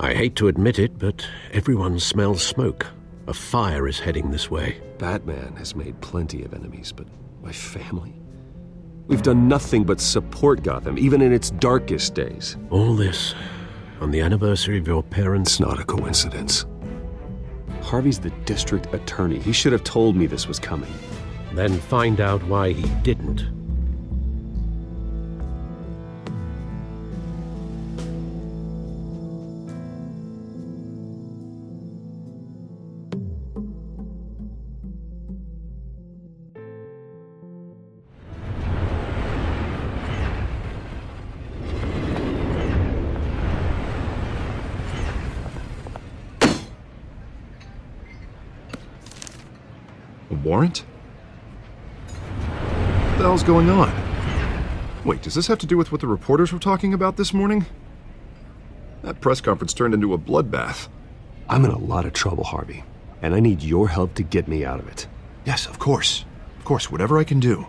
I hate to admit it, but everyone smells smoke. A fire is heading this way. Batman has made plenty of enemies, but my family? We've done nothing but support Gotham, even in its darkest days. All this on the anniversary of your parents'... It's not a coincidence. Harvey's the district attorney. He should have told me this was coming. Then find out why he didn't. A warrant? What the hell's going on? Wait, does this have to do with what the reporters were talking about this morning? That press conference turned into a bloodbath. I'm in a lot of trouble, Harvey, and I need your help to get me out of it. Yes, of course. Of course, whatever I can do.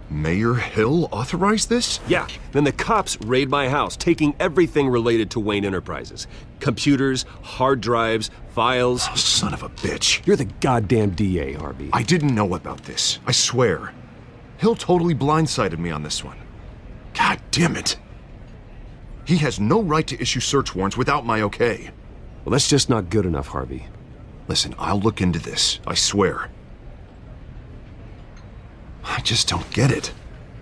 Mayor Hill authorized this? Yeah, then the cops raid my house, taking everything related to Wayne Enterprises. Computers, hard drives, files. Oh, son of a bitch. You're the goddamn DA, Harvey. I didn't know about this. I swear. Hill totally blindsided me on this one. God damn it. He has no right to issue search warrants without my okay. Well, that's just not good enough, Harvey. Listen, I'll look into this. I swear. I just don't get it.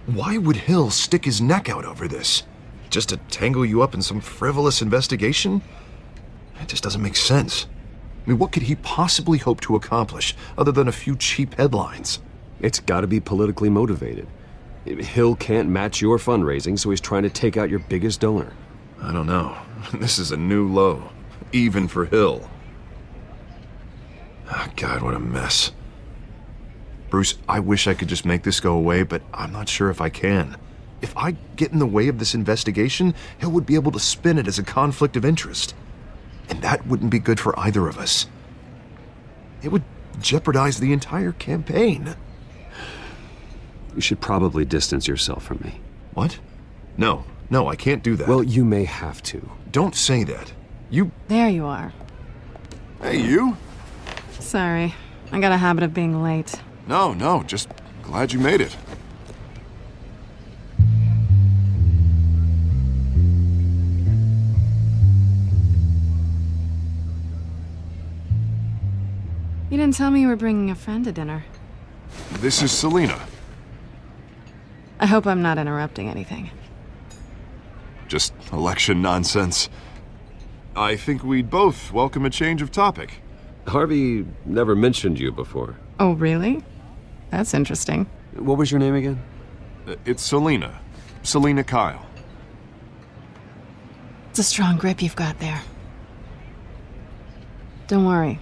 Why would Hill stick his neck out over this? Just to tangle you up in some frivolous investigation? It just doesn't make sense. I mean, what could he possibly hope to accomplish other than a few cheap headlines? It's gotta be politically motivated. Hill can't match your fundraising, so he's trying to take out your biggest donor. I don't know. This is a new low. Even for Hill. Oh, God, what a mess. Bruce, I wish I could just make this go away, but I'm not sure if I can. If I get in the way of this investigation, Hill would be able to spin it as a conflict of interest. And that wouldn't be good for either of us. It would jeopardize the entire campaign. You should probably distance yourself from me. What? No, I can't do that. Well, you may have to. Don't say that. You... There you are. Hey, you? Sorry. I got a habit of being late. No, just glad you made it. You didn't tell me you were bringing a friend to dinner. This is Selina. I hope I'm not interrupting anything. Just election nonsense. I think we'd both welcome a change of topic. Harvey never mentioned you before. Oh, really? That's interesting. What was your name again? It's Selina. Selina Kyle. It's a strong grip you've got there. Don't worry.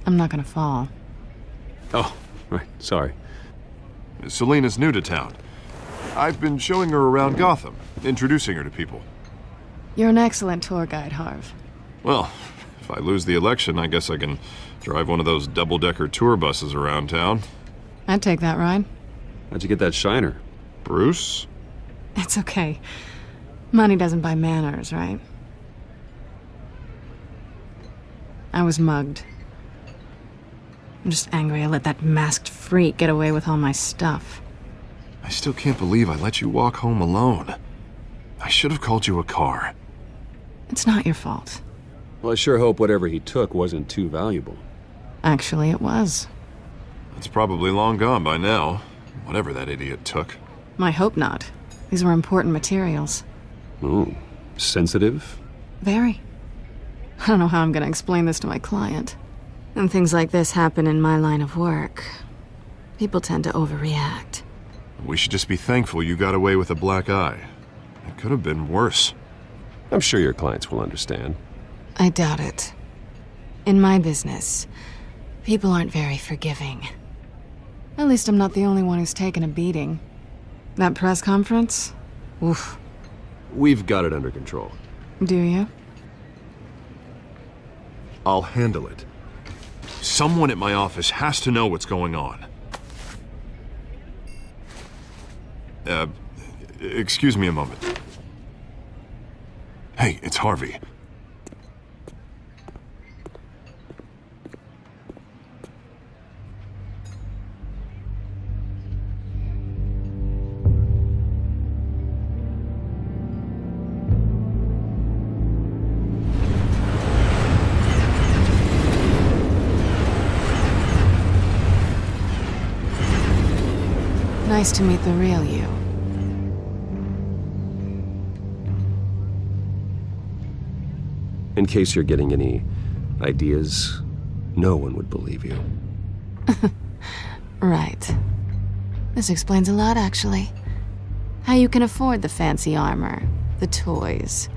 I'm not gonna fall. Oh, right, sorry. Selina's new to town. I've been showing her around Gotham, introducing her to people. You're an excellent tour guide, Harv. Well, if I lose the election, I guess I can drive one of those double-decker tour buses around town. I'd take that ride. How'd you get that shiner? Bruce? It's okay. Money doesn't buy manners, right? I was mugged. I'm just angry I let that masked freak get away with all my stuff. I still can't believe I let you walk home alone. I should have called you a car. It's not your fault. Well, I sure hope whatever he took wasn't too valuable. Actually, it was. It's probably long gone by now, whatever that idiot took. I hope not. These were important materials. Oh, sensitive? Very. I don't know how I'm gonna explain this to my client. And things like this happen in my line of work. People tend to overreact. We should just be thankful you got away with a black eye. It could have been worse. I'm sure your clients will understand. I doubt it. In my business, people aren't very forgiving. At least I'm not the only one who's taken a beating. That press conference? Oof. We've got it under control. Do you? I'll handle it. Someone at my office has to know what's going on. Excuse me a moment. Hey, it's Harvey. Nice to meet the real you. In case you're getting any ideas, no one would believe you. Right. This explains a lot, actually. How you can afford the fancy armor, the toys.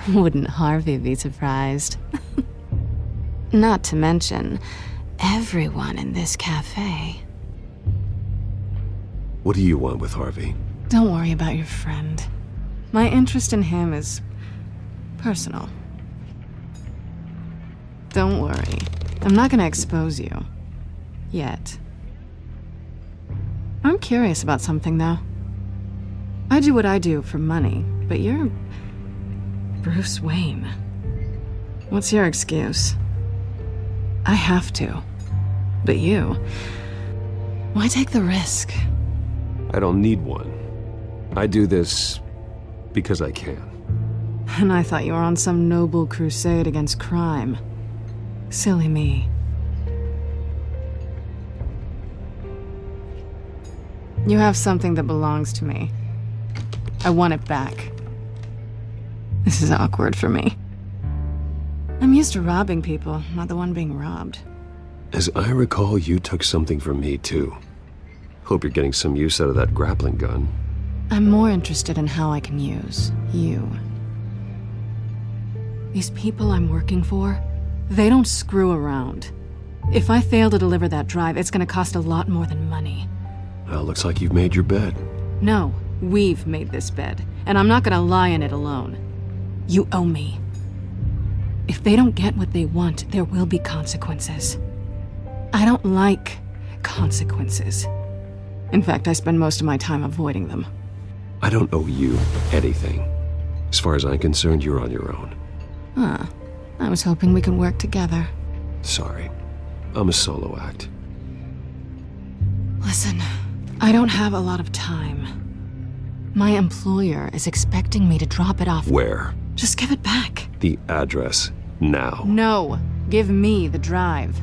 Wouldn't Harvey be surprised? Not to mention, everyone in this cafe. What do you want with Harvey? Don't worry about your friend. My interest in him is personal. Don't worry. I'm not gonna expose you. Yet. I'm curious about something, though. I do what I do for money, but you're Bruce Wayne. What's your excuse? I have to. But you, why take the risk? I don't need one. I do this because I can. And I thought you were on some noble crusade against crime. Silly me. You have something that belongs to me. I want it back. This is awkward for me. I'm used to robbing people, not the one being robbed. As I recall, you took something from me, too. Hope you're getting some use out of that grappling gun. I'm more interested in how I can use you. These people I'm working for, they don't screw around. If I fail to deliver that drive, it's gonna cost a lot more than money. Well, looks like you've made your bed. No, we've made this bed, and I'm not gonna lie in it alone. You owe me. If they don't get what they want, there will be consequences. I don't like consequences. In fact, I spend most of my time avoiding them. I don't owe you anything. As far as I'm concerned, you're on your own. Huh. I was hoping we could work together. Sorry. I'm a solo act. Listen, I don't have a lot of time. My employer is expecting me to drop it off. Where? Just give it back. The address, now. No, give me the drive.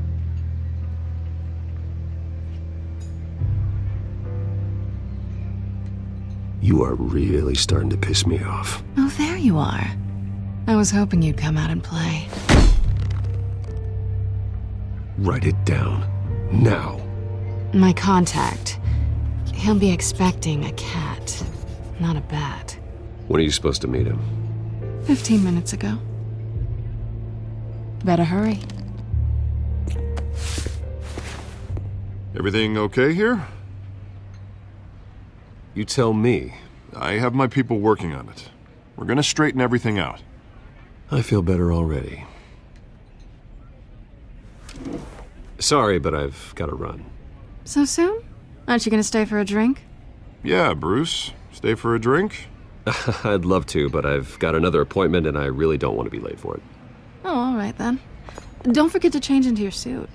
You are really starting to piss me off. Oh, there you are. I was hoping you'd come out and play. Write it down. Now. My contact. He'll be expecting a cat, not a bat. When are you supposed to meet him? 15 minutes ago. Better hurry. Everything okay here? You tell me. I have my people working on it. We're gonna straighten everything out. I feel better already. Sorry, but I've got to run. So soon? Aren't you gonna stay for a drink? Yeah, Bruce. Stay for a drink? I'd love to, but I've got another appointment and I really don't want to be late for it. Oh, all right then. Don't forget to change into your suit.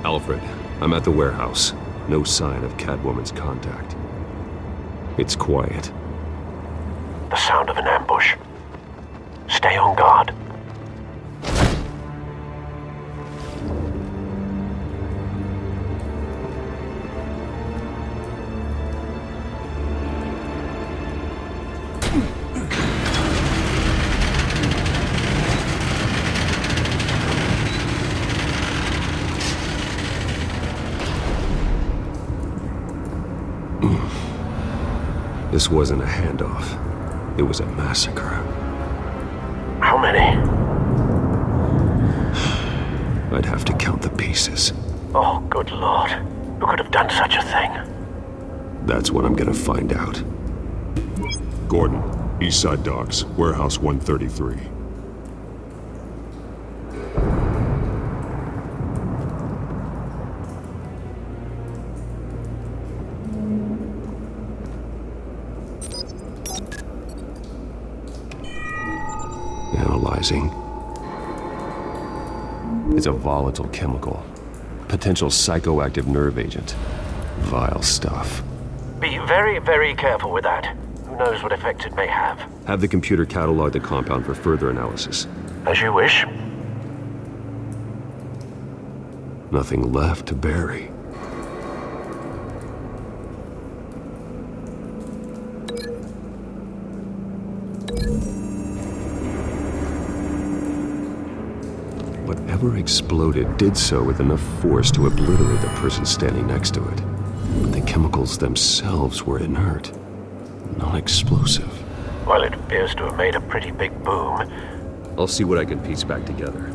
Alfred, I'm at the warehouse. No sign of Catwoman's contact. It's quiet. The sound of an ambush. Stay on guard. This wasn't a handoff. It was a massacre. How many? I'd have to count the pieces. Oh, good lord. Who could have done such a thing? That's what I'm gonna find out. Gordon, Eastside Docks, Warehouse 133. Analyzing. It's a volatile chemical. Potential psychoactive nerve agent. Vile stuff. Be very, very careful with that. Who knows what effects it may have. Have the computer catalog the compound for further analysis. As you wish. Nothing left to bury. Whatever exploded did so with enough force to obliterate the person standing next to it. But the chemicals themselves were inert, non-explosive. Well, it appears to have made a pretty big boom. I'll see what I can piece back together.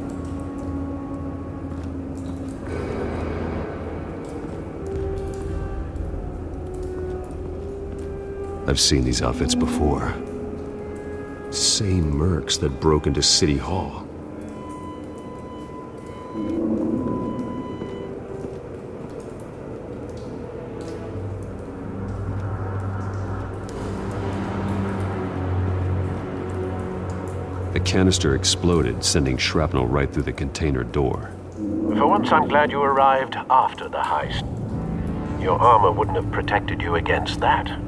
I've seen these outfits before. Same mercs that broke into City Hall. The canister exploded, sending shrapnel right through the container door. For once, I'm glad you arrived after the heist. Your armor wouldn't have protected you against that.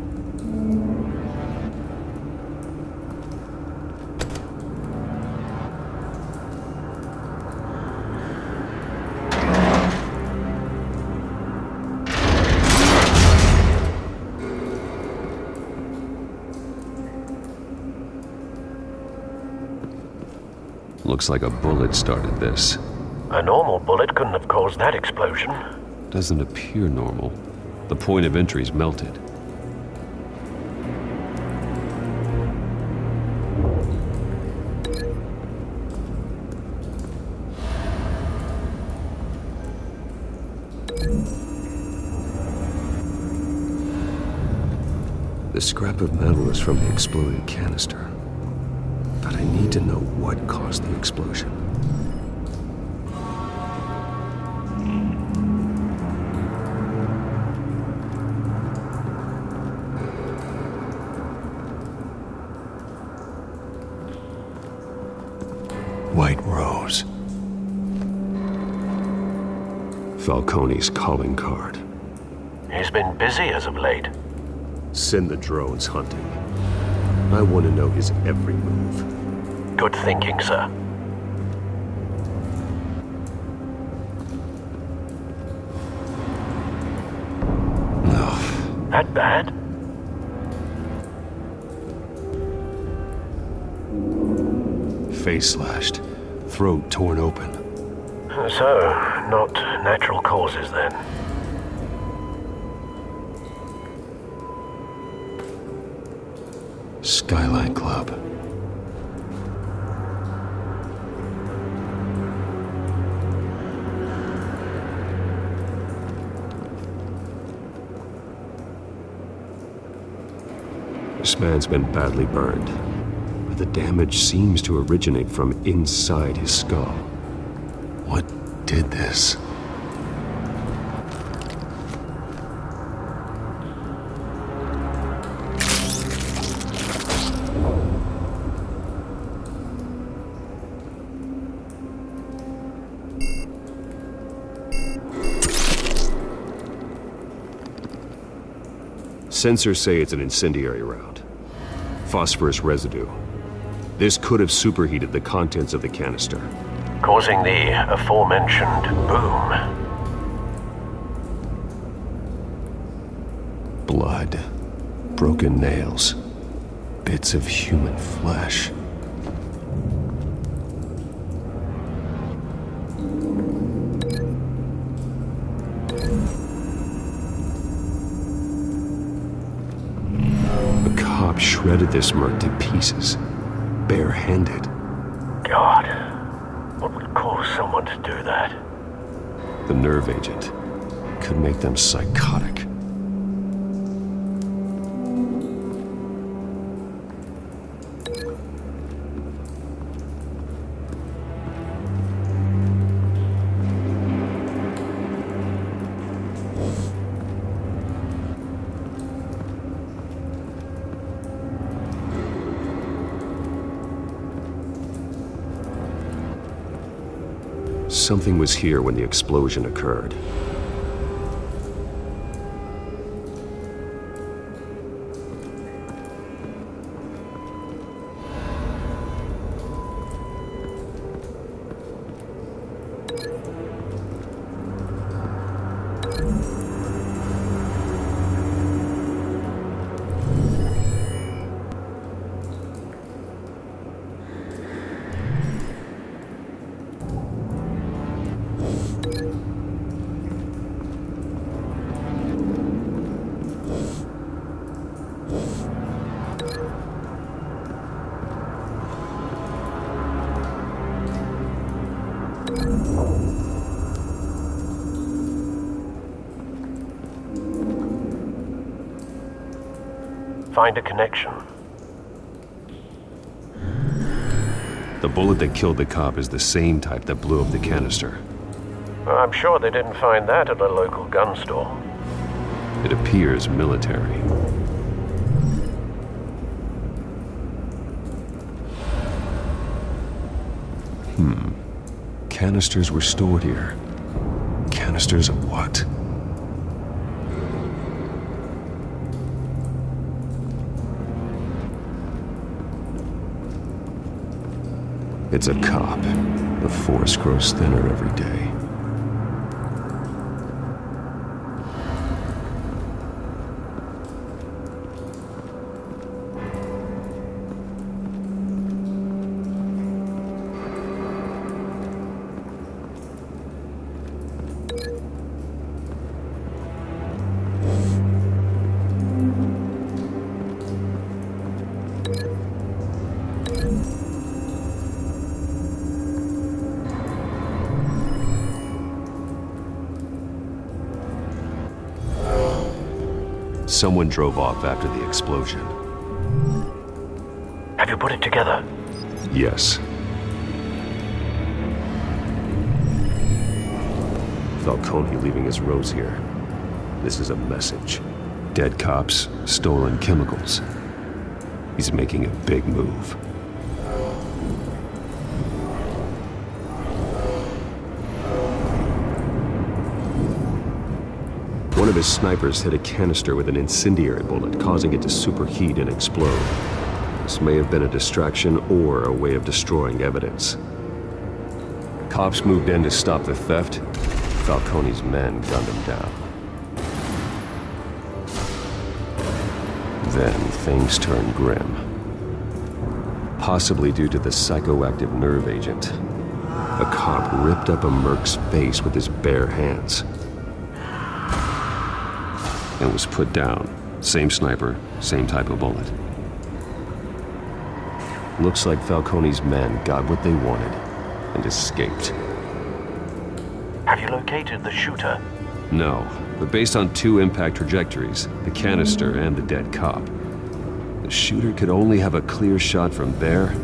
Looks like a bullet started this. A normal bullet couldn't have caused that explosion. Doesn't appear normal. The point of entry's melted. The scrap of metal is from the exploded canister. But I need to know what caused the explosion. White Rose. Falcone's calling card. He's been busy as of late. Send the drones hunting. I want to know his every move. Good thinking, sir. No. That bad? Face slashed. Throat torn open. So, not natural causes then. Skyline Club. This man's been badly burned, but the damage seems to originate from inside his skull. What did this? Sensors say it's an incendiary round. Phosphorus residue. This could have superheated the contents of the canister, Causing the aforementioned boom. blood, broken nails, bits of human flesh. The shredded this merc to pieces, barehanded. God, what would cause someone to do that? The nerve agent could make them psychotic. Something was here when the explosion occurred. Find a connection. The bullet that killed the cop is the same type that blew up the canister. I'm sure they didn't find that at a local gun store. It appears military. Canisters were stored here. Canisters of what? It's a cop. The force grows thinner every day. Someone drove off after the explosion. Have you put it together? Yes. Falcone leaving his rose here. This is a message. Dead cops, stolen chemicals. He's making a big move. One of his snipers hit a canister with an incendiary bullet, causing it to superheat and explode. This may have been a distraction or a way of destroying evidence. Cops moved in to stop the theft. Falcone's men gunned him down. Then things turned grim. Possibly due to the psychoactive nerve agent. A cop ripped up a merc's face with his bare hands. And was put down. Same sniper, same type of bullet. Looks like Falcone's men got what they wanted and escaped. Have you located the shooter? No, but based on two impact trajectories, the canister and the dead cop, the shooter could only have a clear shot from there,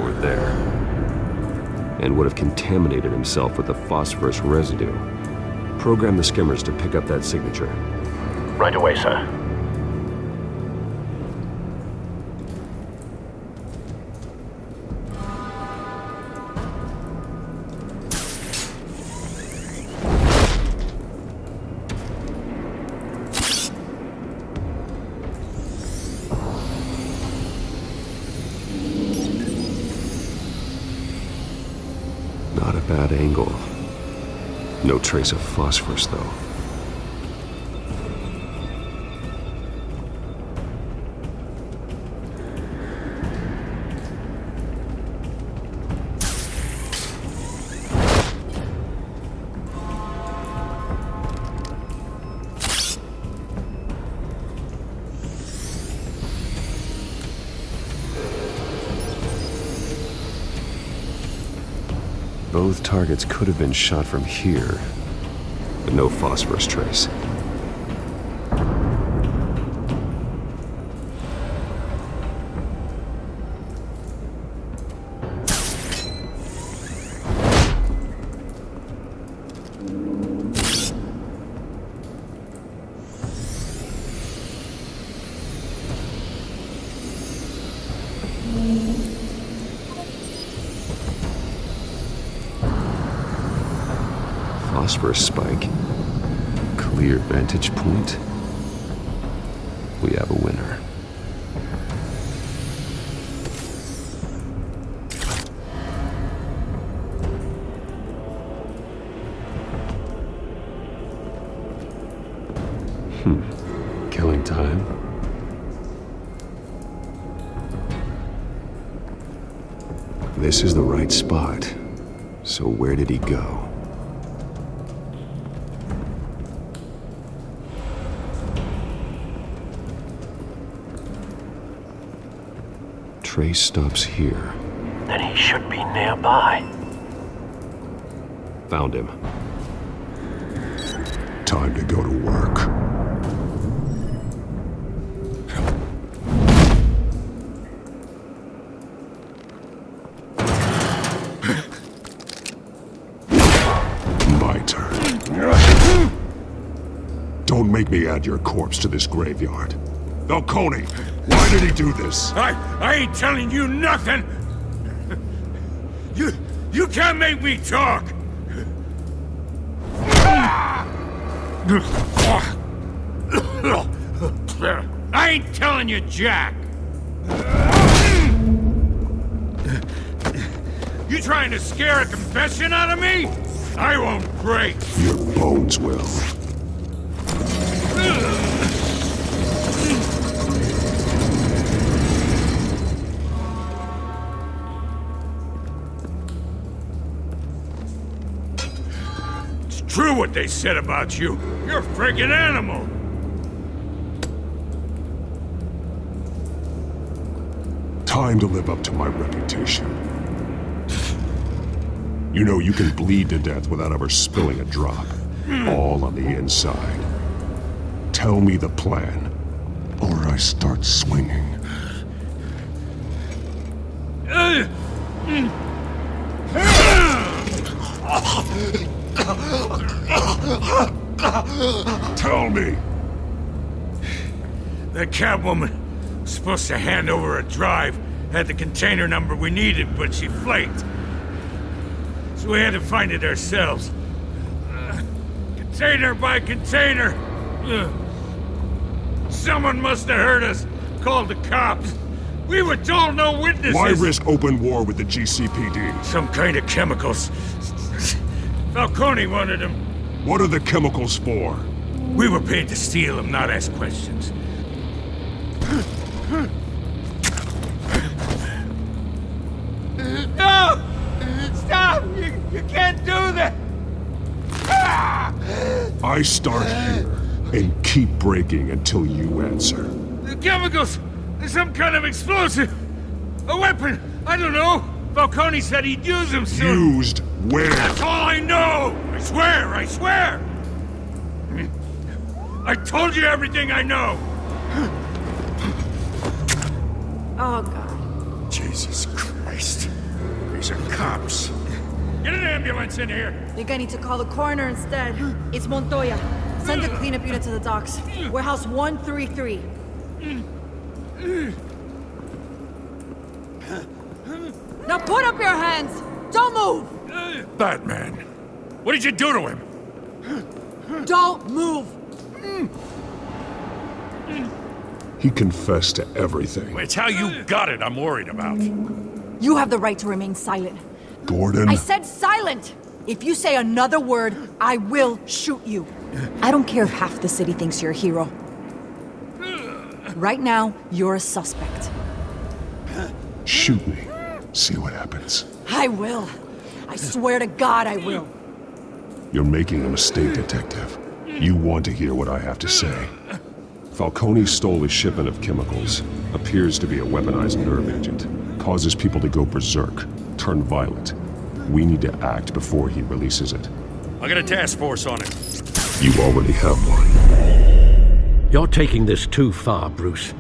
or there, and would have contaminated himself with the phosphorus residue. Program the skimmers to pick up that signature. Right away, sir. Not a bad angle. No trace of phosphorus, though. Both targets could have been shot from here, but no phosphorus trace. Phosphorus spike. Clear vantage point. We have a winner. Killing time. This is the right spot. So where did he go? Trace stops here. Then he should be nearby. Found him. Time to go to work. My turn. Don't make me add your corpse to this graveyard. Falcone, why did he do this? I ain't telling you nothing! You can't make me talk! I ain't telling you jack! You trying to scare a confession out of me? I won't break! Your bones will. True what they said about you. You're a friggin' animal. Time to live up to my reputation. You know you can bleed to death without ever spilling a drop. All on the inside. Tell me the plan, or I start swinging. Tell me! That Catwoman was supposed to hand over a drive, had the container number we needed, but she flaked. So we had to find it ourselves. Container by container. Someone must have heard us, called the cops. We were told no witnesses. Why risk open war with the GCPD? Some kind of chemicals. Falcone wanted them. What are the chemicals for? We were paid to steal them, not ask questions. No! Stop! You can't do that! I start here and keep breaking until you answer. The chemicals! There's some kind of explosive! A weapon! I don't know! Falcone said he'd use them soon! Used where? That's all I know! I swear! I swear! I told you everything I know! Oh, God. Jesus Christ. These are cops. Get an ambulance in here! Think I need to call the coroner instead. It's Montoya. Send the cleanup unit to the docks. Warehouse 133. Now put up your hands! Don't move! Batman, what did you do to him? Don't move! He confessed to everything. It's how you got it I'm worried about. You have the right to remain silent. Gordon? I said silent! If you say another word, I will shoot you. I don't care if half the city thinks you're a hero. Right now, you're a suspect. Shoot me. See what happens. I will. I swear to God I will. You're making a mistake, Detective. You want to hear what I have to say. Falcone stole a shipment of chemicals. Appears to be a weaponized nerve agent. Causes people to go berserk, turn violent. We need to act before he releases it. I got a task force on it. You already have one. You're taking this too far, Bruce.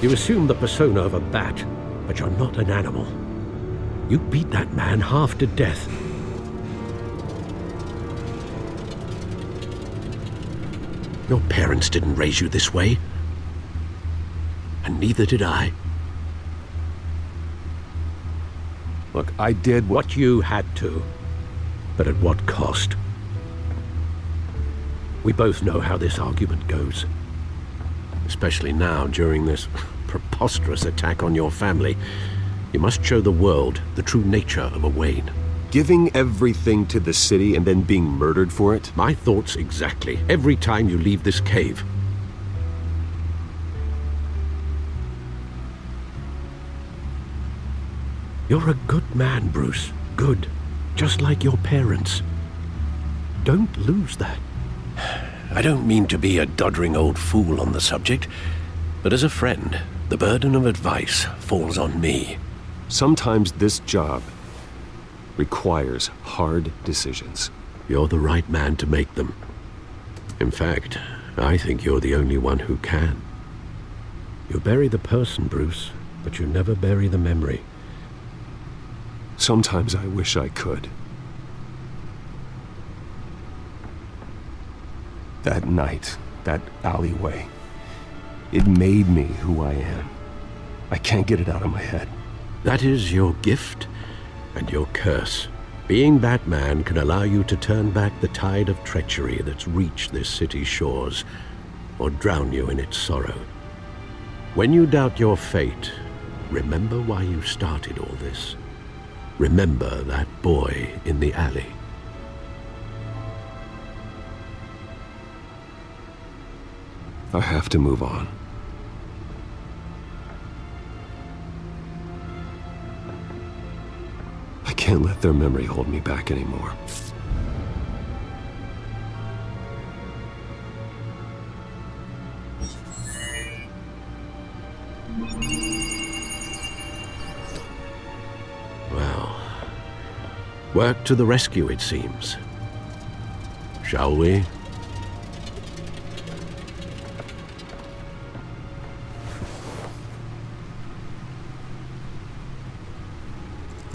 You assume the persona of a bat, but you're not an animal. You beat that man half to death. Your parents didn't raise you this way. And neither did I. Look, I did What you had to, but at what cost? We both know how this argument goes. Especially now, during this preposterous attack on your family. You must show the world the true nature of a Wayne. Giving everything to the city and then being murdered for it? My thoughts exactly, every time you leave this cave. You're a good man, Bruce. Good. Just like your parents. Don't lose that. I don't mean to be a doddering old fool on the subject, but as a friend, the burden of advice falls on me. Sometimes this job requires hard decisions. You're the right man to make them. In fact, I think you're the only one who can. You bury the person, Bruce, but you never bury the memory. Sometimes I wish I could. That night, that alleyway, it made me who I am. I can't get it out of my head. That is your gift and your curse. Being Batman can allow you to turn back the tide of treachery that's reached this city's shores, or drown you in its sorrow. When you doubt your fate, remember why you started all this. Remember that boy in the alley. I have to move on. I can't let their memory hold me back anymore. Well, work to the rescue, it seems. Shall we?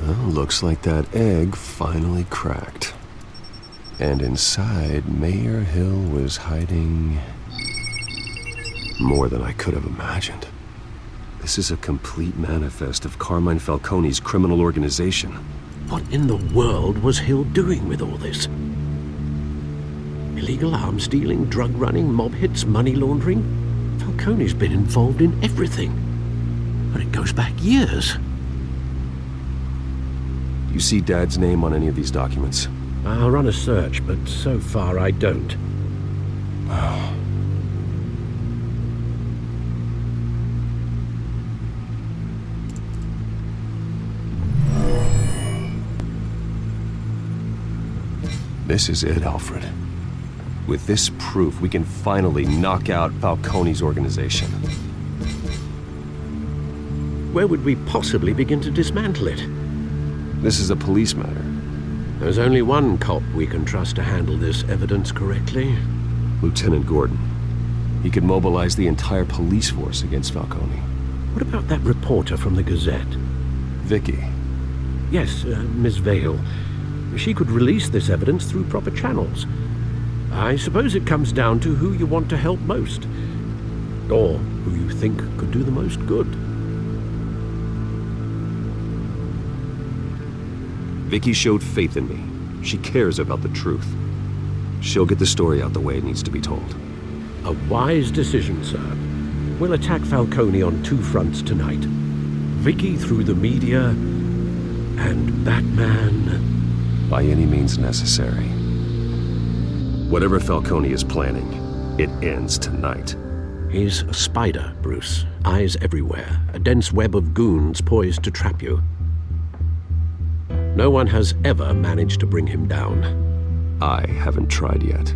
Well, looks like that egg finally cracked. And inside, Mayor Hill was hiding more than I could have imagined. This is a complete manifest of Carmine Falcone's criminal organization. What in the world was Hill doing with all this? Illegal arms dealing, drug running, mob hits, money laundering? Falcone's been involved in everything. And it goes back years. You see Dad's name on any of these documents? I'll run a search, but so far I don't. This is it, Alfred. With this proof, we can finally knock out Falcone's organization. Where would we possibly begin to dismantle it? This is a police matter. There's only one cop we can trust to handle this evidence correctly. Lieutenant Gordon. He could mobilize the entire police force against Falcone. What about that reporter from the Gazette? Vicky. Yes, Miss Vale. She could release this evidence through proper channels. I suppose it comes down to who you want to help most. Or who you think could do the most good. Vicky showed faith in me. She cares about the truth. She'll get the story out the way it needs to be told. A wise decision, sir. We'll attack Falcone on two fronts tonight. Vicky through the media, and Batman... by any means necessary. Whatever Falcone is planning, It ends tonight. He's a spider, Bruce. Eyes everywhere. A dense web of goons poised to trap you. No one has ever managed to bring him down. I haven't tried yet.